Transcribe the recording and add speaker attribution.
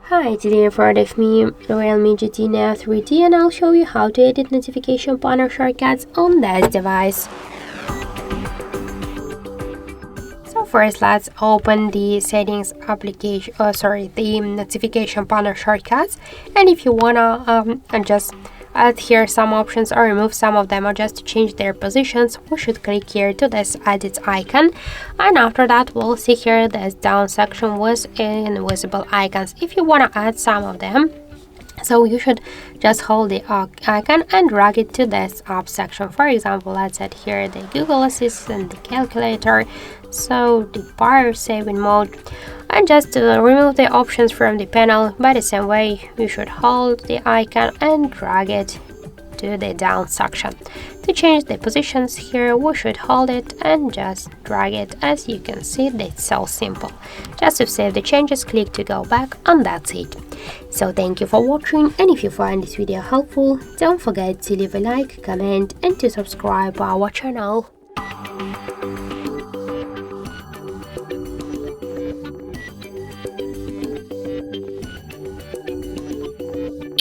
Speaker 1: Hi, today in front of me REALME GT Neo 3D, and I'll show you how to edit notification panel shortcuts on this device. So first, let's open the settings application, the notification panel shortcuts. And if you wanna just add here some options or remove some of them or just change their positions, we should click here to this edit icon, and after that we'll see here this down section with invisible icons. If you want to add some of them, so you should just hold the icon and drag it to this up section. For example, let's add here the Google Assistant, the calculator, so the power saving mode, and just remove the options from the panel. By the same way, you should hold the icon and drag it to the down section. To change the positions here, we should hold it and just drag it. As you can see, it's so simple. Just to save the changes, click to go back, and that's it. So thank you for watching, and if you find this video helpful, don't forget to leave a like, comment, and to subscribe our channel.